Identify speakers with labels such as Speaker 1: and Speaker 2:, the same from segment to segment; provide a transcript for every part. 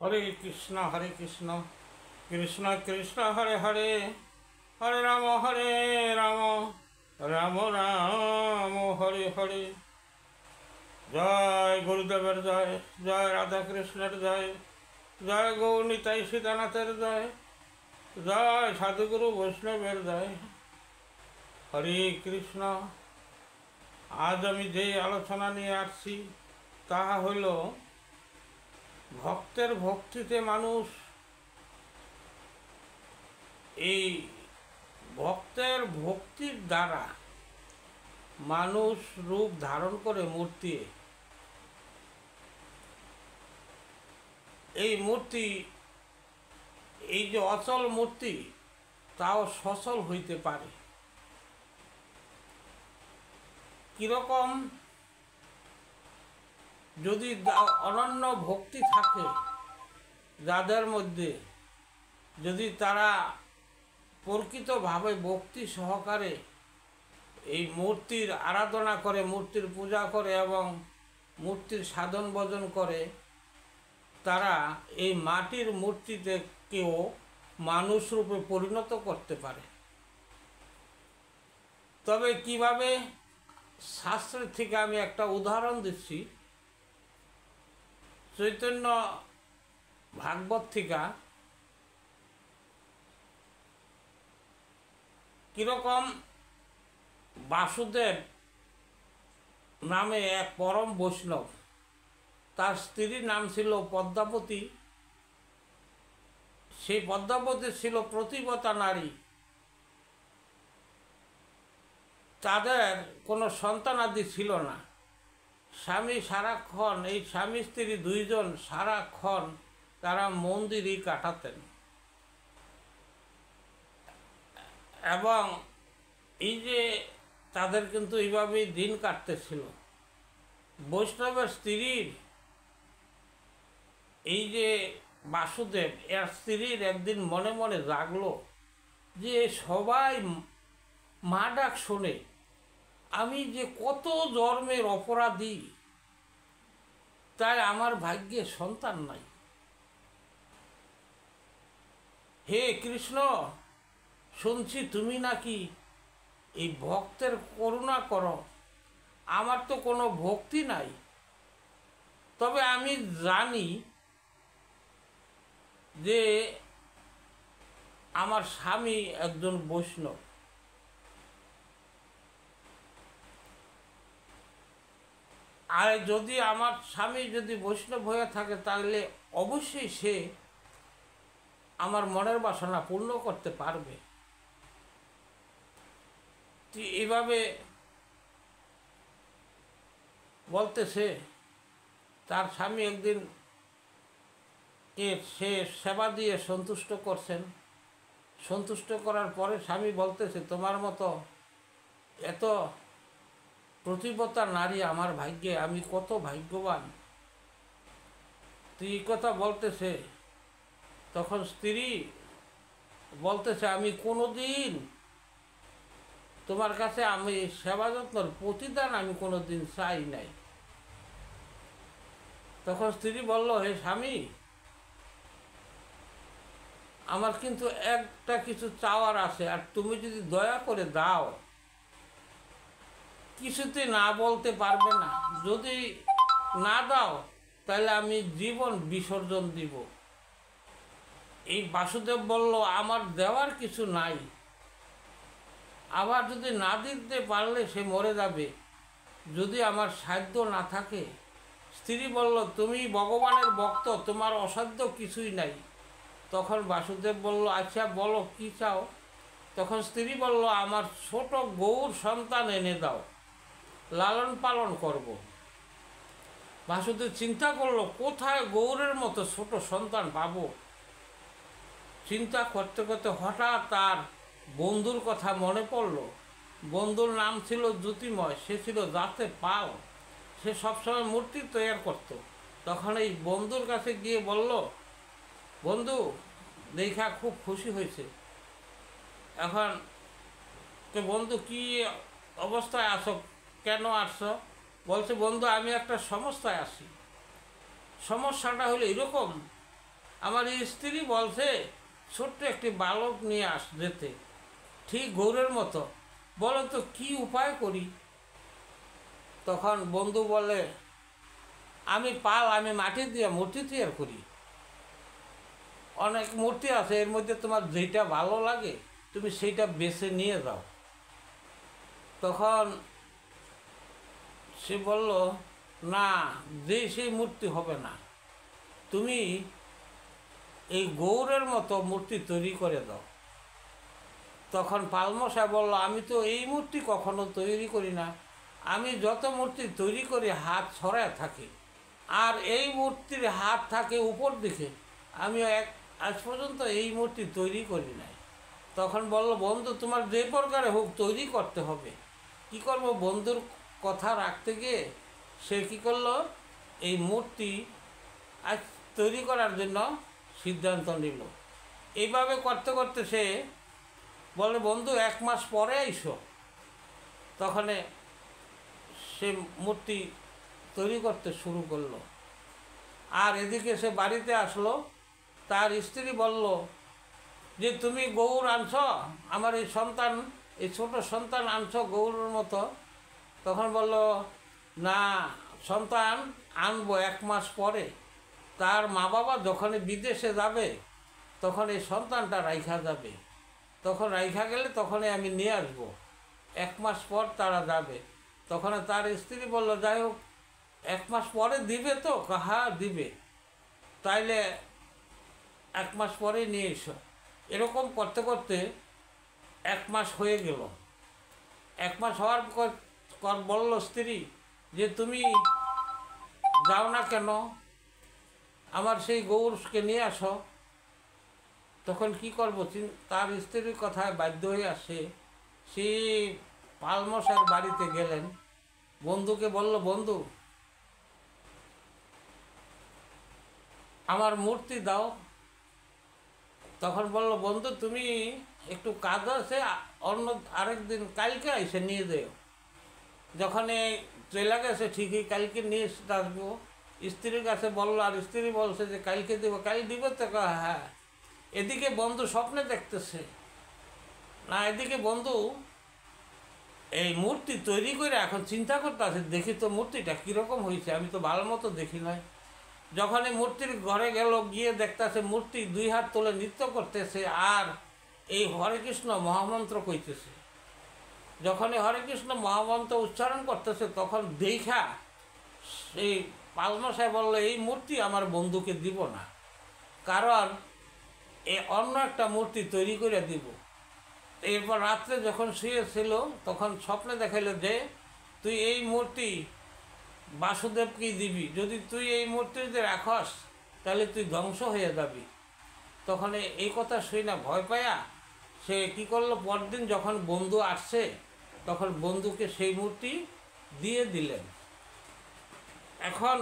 Speaker 1: हरे कृष्ण कृष्ण कृष्ण हरे हरे हरे राम राम राम हरे हरे। जय गुरुदेवर जय, जय राधा कृष्णर जय, जय गौर निताई सीतानाथेर जय, जय साधुगुरु वैष्णवेर जय। हरे कृष्ण। आज आमी जे आलोचना निये आसছি ताहा हलो भक्तेर भक्तिते मानुष এই ভক্তের ভক্তির দ্বারা মানুষ রূপ ধারণ করে মূর্তি। এই মূর্তি, এই যে অচল মূর্তি, তাও সচল হইতে পারে। কিরকম? যদি অনন্য ভক্তি থাকে যাদের মধ্যে, যদি তারা প্রকৃতভাবে ভক্তি সহকারে এই মূর্তির আরাধনা করে, মূর্তির পূজা করে এবং মূর্তির সাধন ভজন করে, তারা এই মাটির মূর্তিতেও মানুষ রূপে পরিণত করতে পারে। তবে কিভাবে? শাস্ত্রের থেকে আমি একটা উদাহরণ দিচ্ছি। চৈতন্য ভাগবত থেকে কিরকম বাসুদেব নামে এক পরম বৈষ্ণব, তার স্ত্রীর নাম ছিল পদ্মাবতী। সেই পদ্মাবতী ছিল প্রতিবতা নারী। তাদের কোনো সন্তানাদি ছিল না। স্বামী সারাক্ষণ, এই স্বামী স্ত্রী দুইজন সারাক্ষণ তারা মন্দিরেই কাটাতেন এবং এই যে তাদের কিন্তু এইভাবেই দিন কাটতেছিল। বৈষ্ণবের স্ত্রীর, এই যে বাসুদেব এর স্ত্রীর একদিন মনে মনে জাগলো যে সবাই মা ডাক শোনে, আমি যে কত জন্মের অপরাধী, তাই আমার ভাগ্যে সন্তান নাই। হে কৃষ্ণ, শুনছি তুমি নাকি এই ভক্তের করুণা করো, আমার তো কোনো ভক্তি নাই। তবে আমি জানি যে আমার স্বামী একজন বৈষ্ণব। আর যদি আমার স্বামী যদি বৈষ্ণব হয়ে থাকে, তাহলে অবশ্যই সে আমার মনের বাসনা পূর্ণ করতে পারবে। এইভাবে বলতেছে, তার স্বামী একদিন সে সেবা দিয়ে সন্তুষ্ট করছেন। সন্তুষ্ট করার পরে স্বামী বলতেছে, তোমার মতো এত প্রতিবতা নারী আমার ভাগ্যে, আমি কত ভাগ্যবান। তুই এই কথা বলতেছে। তখন স্ত্রী বলতেছে, আমি কোনোদিন তোমার কাছে আমি সেবা যত্নের প্রতিদান আমি কোনোদিন চাই নাই। তখন স্ত্রী বলল, হে স্বামী, আমার কিন্তু একটা কিছু চাওয়ার আছে, আর তুমি যদি দয়া করে দাও। কিছুতে না বলতে পারবে না। যদি না দাও তাহলে আমি জীবন বিসর্জন দিব। এই বাসুদেব বলল, আমার দেওয়ার কিছু নাই, আবার যদি না দিতে পারলে সে মরে যাবে, যদি আমার সাধ্য না থাকে। স্ত্রী বলল, তুমি ভগবানের ভক্ত, তোমার অসাধ্য কিছুই নাই। তখন বাসুদেব বলল, আচ্ছা বলো কি চাও। তখন স্ত্রী বলল, আমার ছোট গৌর সন্তান এনে দাও, লালন পালন করব। বাসুদেব চিন্তা করলো, কোথায় গৌরের মতো ছোট সন্তান পাবো। চিন্তা করতে করতে হঠাৎ তার বন্ধুর কথা মনে পড়ল। বন্ধুর নাম ছিল জ্যোতিময়, সে ছিল জাতে পাল, সে সবসময় মূর্তি তৈরি করত। তখন এই বন্ধুর কাছে গিয়ে বলল, বন্ধু, দেখা খুব খুশি হয়েছে। এখন বন্ধু কি অবস্থায় আসো, কেন আসছো? বলছে, বন্ধু আমি একটা সমস্যায় আছি। সমস্যাটা হলো এরকম আমার স্ত্রী বলছে ছোট্ট একটি বালক নিয়ে যেতে, ঠিক গৌরের মতো। বলো তো কি উপায় করি? তখন বন্ধু বলে, আমি মাটি দিয়ে মূর্তি তৈরি করি। অনেক মূর্তি আছে, এর মধ্যে তোমার যেটা ভালো লাগে তুমি সেইটা বেছে নিয়ে যাও। তখন সে বলল, না, সেই মূর্তি হবে না, তুমি এই গৌরের মতো মূর্তি তৈরি করে দাও। তখন পালমশাই বলল, আমি তো এই মূর্তি কখনো তৈরি করি না, আমি যত মূর্তি তৈরি করি হাত ছড়ায় থাকে, আর এই মূর্তির হাত থাকে উপর দিকে, আমি আজ পর্যন্ত এই মূর্তি তৈরি করি নাই। তখন বলল, বন্ধু তোমার যে প্রকারে হোক তৈরি করতে হবে। কি করব? বন্ধুর কথা রাখতে গিয়ে সে কী করলো, এই মূর্তি আজ তৈরি করার জন্য সিদ্ধান্ত নিল। এইভাবে করতে করতে সে বলে, বন্ধু 1 মাস পরে আইসো। তখন সে মূর্তি তৈরি করতে শুরু করলো। আর এদিকে সে বাড়িতে আসলো, তার স্ত্রী বলল যে, তুমি গৌর আনছ, আমার এই সন্তান, এই ছোট সন্তান আনছ গৌরের মতো। তখন বলল, না, সন্তান আনবো 1 মাস পরে। তার মা বাবা যখন বিদেশে যাবে তখন এই সন্তানটা রাইখা যাবে, তখন রাইখা গেলে তখনই আমি নিয়ে আসবো। 1 মাস পর তারা যাবে। তখন তার স্ত্রী বলল, যাই হোক 1 মাস পরে দিবে তো? হ্যাঁ দিবে, তাইলে 1 মাস পরেই নিয়ে এসো। এরকম করতে করতে 1 মাস হয়ে গেল। 1 মাস হওয়ার পর বলল স্ত্রী যে, তুমি যাও না কেন, আমার সেই গৌরকে নিয়ে আসো। তখন কি করবো, তার স্ত্রীর কথায় বাধ্য হয়ে আসে, সে পালমশাইয়ের বাড়িতে গেলেন। বন্ধুকে বলল, বন্ধু আমার মূর্তি দাও। তখন বলল, বন্ধু তুমি একটু কাজ আছে, আরেকদিন কালকে এসে নিয়ে যেও। যখন চলে গেছে ঠিকই, কালকে নিয়ে আসবো। স্ত্রীর কাছে বললো, আর স্ত্রী বলছে যে কালকে দেবো। কাল দিব তো? হ্যাঁ। এদিকে বন্ধু স্বপ্নে দেখতেছে না, এদিকে বন্ধু এই মূর্তি তৈরি করে এখন চিন্তা করতে আছে, দেখি তো মূর্তিটা কীরকম হয়েছে, আমি তো ভালো মতো দেখি নাই। যখন এই মূর্তির ঘরে গেল, গিয়ে দেখতেছে মূর্তি 2 হাত তুলে নৃত্য করতেছে আর এই হরে কৃষ্ণ মহামন্ত্র কইতেছে। যখন এই হরে কৃষ্ণ মহামন্ত্র উচ্চারণ করতেছে তখন দেখা সেই পালমশাই বলল, এই মূর্তি আমার বন্ধুকে দিব না, কারণ অন্য একটা মূর্তি তৈরি করে দিব। এরপর রাত্রে যখন শুয়েছিল তখন স্বপ্নে দেখাইল যে, তুই এই মূর্তি বাসুদেবকেই দিবি, যদি তুই এই মূর্তিতে রাখস তাহলে তুই ধ্বংস হয়ে যাবি। তখন এই কথা শুই না ভয় পায়া সে কি করলো, পরদিন যখন বন্ধু আসছে তখন বন্ধুকে সেই মূর্তি দিয়ে দিলেন। এখন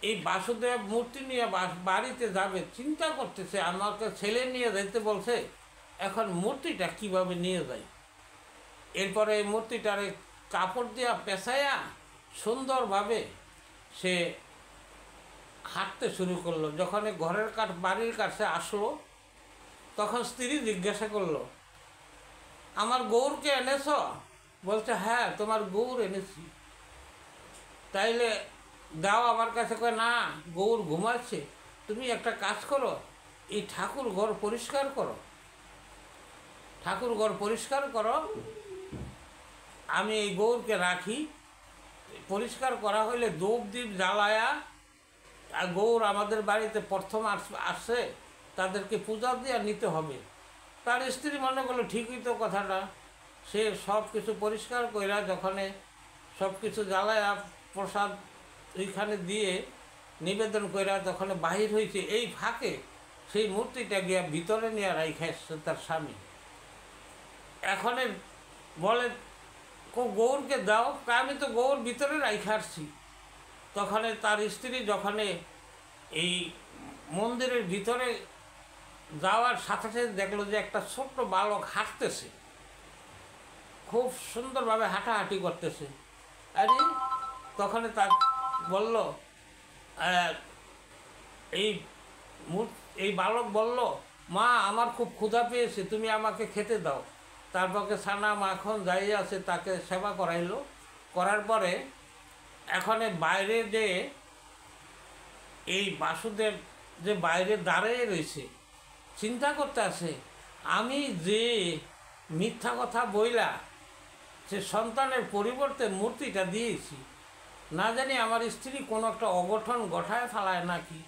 Speaker 1: এই বাসুদেব মূর্তি নিয়ে বাড়িতে যাবে, চিন্তা করতেছে, আমাকে ছেলে নিয়ে যেতে বলছে, এখন মূর্তিটা কিভাবে নিয়ে যায়। এরপরে এই মূর্তিটারে কাপড় দিয়া পেঁচাইয়া সুন্দরভাবে সে হাঁটতে শুরু করলো। যখন বাড়ির কাছে আসলো তখন স্ত্রী জিজ্ঞাসা করলো, আমার গৌরকে এনেছ? বলছে, হ্যাঁ তোমার গৌর এনেছি। তাইলে দাও আমার কাছে। কয়, না, গৌর ঘুমাচ্ছে, তুমি একটা কাজ করো, এই ঠাকুর ঘর পরিষ্কার করো, ঠাকুর ঘর পরিষ্কার করো, আমি এই গৌরকে রাখি। পরিষ্কার করা হইলে ধূপ দ্বীপ জ্বালায়া, আর গৌর আমাদের বাড়িতে প্রথম আসছে, তাদেরকে পূজা দিয়ে নিতে হবে। তার স্ত্রী মনে করলো ঠিকই তো কথাটা। সে সব কিছু পরিষ্কার কইরা যখন সব কিছু জ্বালায়া প্রসাদ ওইখানে দিয়ে নিবেদন কইরা যখন বাহির হয়েছে, এই ফাঁকে সেই মূর্তিটা গিয়া ভিতরে নিয়ে রাইখা এসছে তার স্বামী। এখন বলে, গৌরকে দাও। আমি তো গৌর ভিতরে রাইখা আসছি। তখন তার স্ত্রী যখন এই মন্দিরের ভিতরে যাওয়ার সাথে সাথে দেখলো যে একটা ছোট্ট বালক হাঁটতেছে, খুব সুন্দরভাবে হাঁটাহাঁটি করতেছে। আরে তখন তার বলল, এই এই বালক বলল, মা আমার খুব ক্ষুধা পেয়েছে, তুমি আমাকে খেতে দাও। তারপরে ছানা মাখন যাই আছে তাকে সেবা করাইলো। করার পরে এখন বাইরে যে এই বাসুদেব যে বাইরে দাঁড়িয়ে রয়েছে চিন্তা করতে আছে, আমি যে মিথ্যা কথা বইলা সে সন্তানের পরিবর্তে মূর্তিটা দিয়েছি, না জানি আমার স্ত্রী কোনো একটা অঘটন ঘটায় ফেলায় নাকি।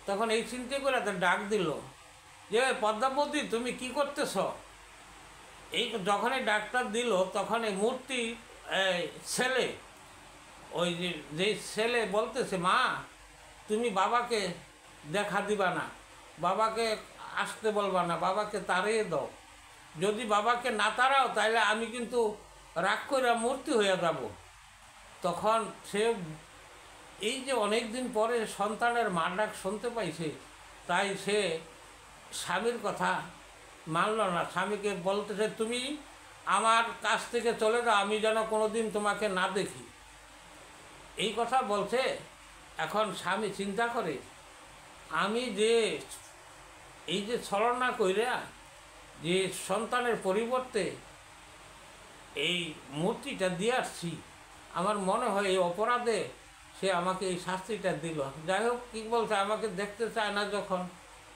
Speaker 1: তখন এই চিন্তা করে তো ডাক দিল যে, পদ্মাবতী তুমি কি করতেছ? এই যখনই ডাক্তার দিল তখন এই মূর্তি ছেলে, ওই যে ছেলে বলতেছে, মা তুমি বাবাকে দেখা দিবা না, বাবাকে আসতে বলবা না, বাবাকে তাড়িয়ে দাও। যদি বাবাকে না তাড়াও তাহলে আমি কিন্তু রাগ করে মূর্তি হয়ে যাব। তখন সে এই যে অনেক দিন পরে সন্তানের মার ডাক শুনতে পাইছে, তাই সে স্বামীর কথা মানল না। স্বামীকে বলতেছে, তুমি আমার কাছ থেকে চলে যাও, আমি যেন কোনোদিন তোমাকে না দেখি। এই কথা বলছে। এখন স্বামী চিন্তা করে, আমি যে এই যে ছলনা কইরা যে সন্তানের পরিবর্তে এই মূর্তিটা দিয়ে আসছি, আমার মনে হয় এই অপরাধে সে আমাকে এই শাস্তিটা দিল। যাই হোক, কী বলছে, আমাকে দেখতে চায় না যখন,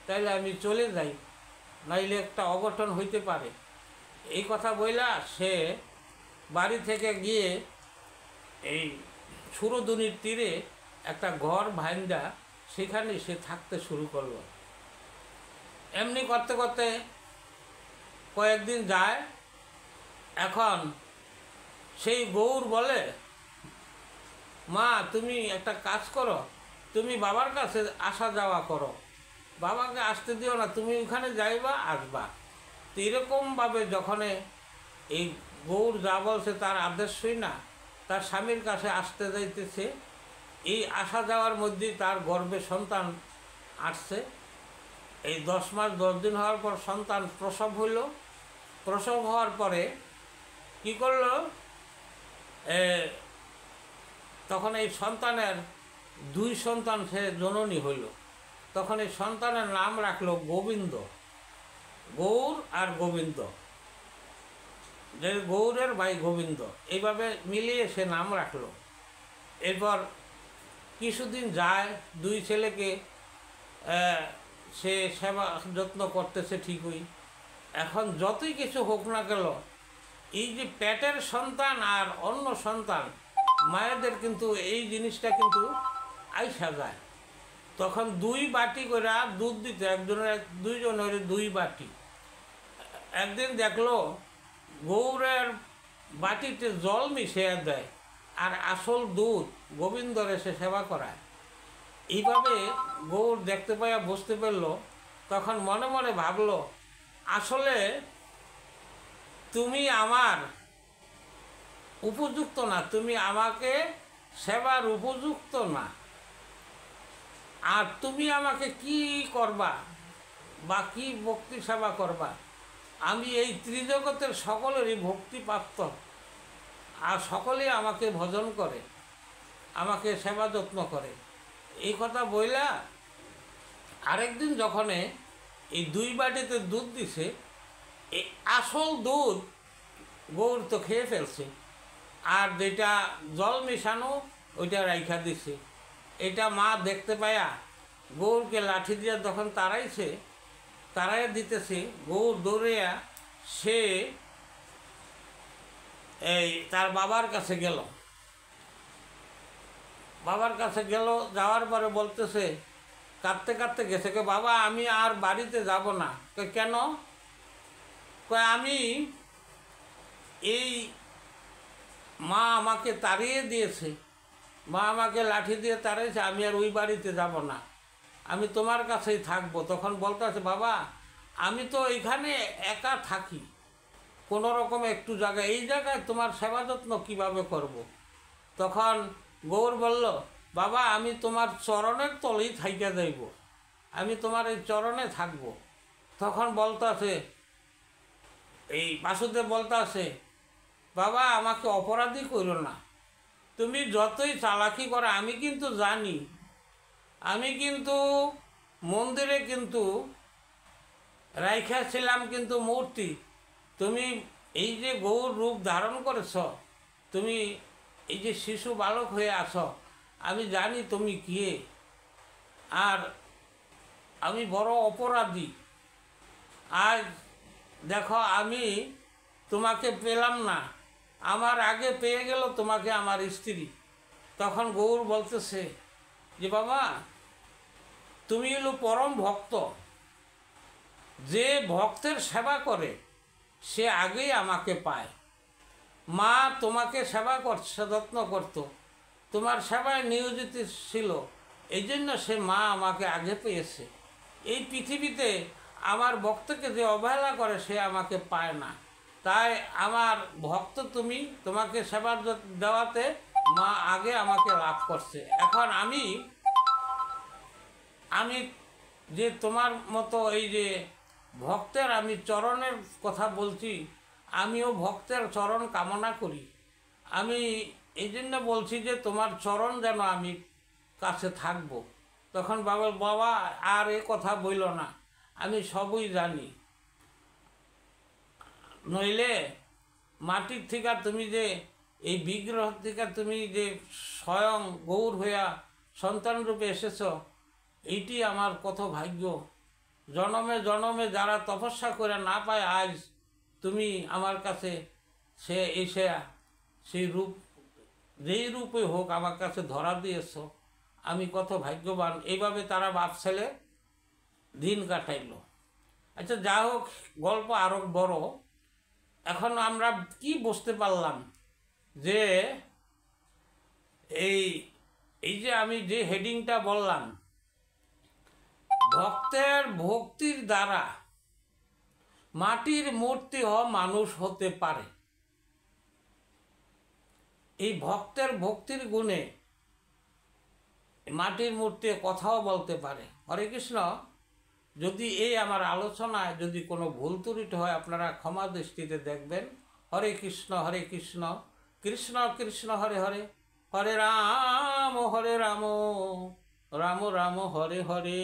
Speaker 1: তাইলে আমি চলে যাই, নাইলে একটা অঘটন হইতে পারে। এই কথা বইলা সে বাড়ি থেকে গিয়ে এই সুরধুনির তীরে একটা ঘর ভাঙা সেখানে সে থাকতে শুরু করলো। এমনি করতে করতে কয়েকদিন যায়। এখন সেই গৌর বলে, মা তুমি একটা কাজ করো, তুমি বাবার কাছে আসা যাওয়া করো, বাবাকে আসতে দিও না, তুমি ওখানে যাইবা আসবা। তো এরকমভাবে যখন এই গৌর যা বলছে তার আদেশ শুই না তার স্বামীর কাছে আসতে যাইতেছে, এই আসা যাওয়ার মধ্যে তার গর্ভে সন্তান আসছে। এই 10 মাস 10 দিন হওয়ার পর সন্তান প্রসব হইল। প্রসব হওয়ার পরে কি করল, তখন এই সন্তানের 2 সন্তান সে জননী হইল। তখন এই সন্তানের নাম রাখলো গোবিন্দ, গৌর আর গোবিন্দ, যে গৌরের ভাই গোবিন্দ, এইভাবে মিলিয়ে সে নাম রাখলো। এরপর কিছুদিন যায়, 2 ছেলেকে সে সেবা যত্ন করতেছে ঠিকই। এখন যতই কিছু হোক না গেল, এই যে পেটের সন্তান আর অন্য সন্তান, মায়েদের কিন্তু এই জিনিসটা কিন্তু আইসা যায়। তখন 2 বাটি করে দুধ দিতে, একজনের 2 জনের 2 বাটি। একদিন দেখলো গৌরের বাটিতে জল মিশিয়ে দেয় আর আসল দুধ গোবিন্দর এসে সেবা করায়। এইভাবে গৌর দেখতে পাইয়া বুঝতে পারল। তখন মনে মনে ভাবলো, আসলে তুমি আমার উপযুক্ত না, তুমি আমাকে সেবার উপযুক্ত না, আর তুমি আমাকে কি করবা বা কি ভক্তি সেবা করবা? আমি এই ত্রিজগতের সকলেরই ভক্তিপ্রাপ্ত, আর সকলেই আমাকে ভজন করে, আমাকে সেবা যত্ন করে। এই কথা বইলা আরেকদিন যখন এই 2 বাটিতে দুধ দিছে, এই আসল দুধ গৌর তো খেয়ে ফেলছে, আর যেটা জল মিশানো ওইটা রাইখা দিছে। এটা মা দেখতে পায়া গৌরকে লাঠি দিয়া যখন তাড়াইয়া দিতেছে, গৌর দৌড়িয়া সে এই তার বাবার কাছে গেল। বাবার কাছে গেল, যাওয়ার পরে বলতেছে, কাঁদতে কাঁদতে গেছে, কে বাবা আমি আর বাড়িতে যাব না। কেন? কয় আমি এই মা আমাকে তাড়িয়ে দিয়েছে, মা আমাকে লাঠি দিয়ে তাড়িয়েছে, আমি আর ওই বাড়িতে যাব না, আমি তোমার কাছেই থাকবো। তখন বলতেছে, বাবা আমি তো এখানে একা থাকি, কোনো রকম একটু জায়গায়, এই জায়গায় তোমার সেবা যত্ন কীভাবে করব। তখন গৌর বলল, বাবা আমি তোমার চরণের তলেই থাইকা যাইব, আমি তোমার এই চরণে থাকব। তখন বলতেছে, এই বাসুদেব বলতেছে, বাবা আমাকে অপরাধী করো না, তুমি যতই চালাকি করো আমি কিন্তু জানি, আমি কিন্তু মন্দিরে কিন্তু রাইখাছিলাম কিন্তু মূর্তি। তুমি এই যে গৌর রূপ ধারণ করেছ, তুমি এই যে শিশু বালক হয়ে আছো, আমি জানি তুমি কে। আর আমি বড় অপরাধী। আজ দেখো আমি তোমাকে পেলাম না, আমার আগে পেয়ে গেল তোমাকে আমার স্ত্রী। তখন গৌর বলতেছে যে বাবা, তুমি হলো পরম ভক্ত, যে ভক্তের সেবা করে সে আগেই আমাকে পায়। মা তোমাকে সেবা করছে, যত্ন করত, তোমার সেবায় নিয়োজিত ছিল, এই জন্য সে মা আমাকে আগে পেয়েছে। এই পৃথিবীতে আমার ভক্তকে যে অবহেলা করে সে আমাকে পায় না। তাই আমার ভক্ত তুমি, তোমাকে সেবা দেওয়াতে মা আগে আমাকে লাভ করছে। এখন আমি যে তোমার মতো এই যে ভক্তের আমি চরণের কথা বলছি, আমিও ভক্তের চরণ কামনা করি। আমি এই জন্য বলছি যে তোমার চরণ যেন আমি কাছে থাকবো। তখন বাবা আর এ কথা বইল না, আমি সবই জানি। নইলে মাটির থেকে তুমি যে এই বিগ্রহ থেকে তুমি যে স্বয়ং গৌর হইয়া সন্তান রূপে এসেছ, এইটি আমার কত ভাগ্য। জনমে জনমে যারা তপস্যা করে না পায়, আজ তুমি আমার কাছে সে এসে সেই রূপ, যেই রূপে হোক আমার কাছে ধরা দিয়েছ, আমি কত ভাগ্যবান। এইভাবে তারা বাপ ছেলে দিন কাটাইল। আচ্ছা, যা হোক, গল্প আরও বড়। এখন আমরা কি বুঝতে পারলাম যে এই যে আমি যে হেডিংটা বললাম, ভক্তের ভক্তির দ্বারা মাটির মূর্তি মানুষ হতে পারে। এই ভক্তের ভক্তির গুণে মাটির মূর্তি কথাও বলতে পারে। হরে কৃষ্ণ। যদি এই আমার আলোচনায় যদি কোনো ভুল ত্রুটি হয়, আপনারা ক্ষমা দৃষ্টিতে দেখবেন। হরে কৃষ্ণ কৃষ্ণ কৃষ্ণ হরে হরে, হরে রাম রাম রাম হরে হরে।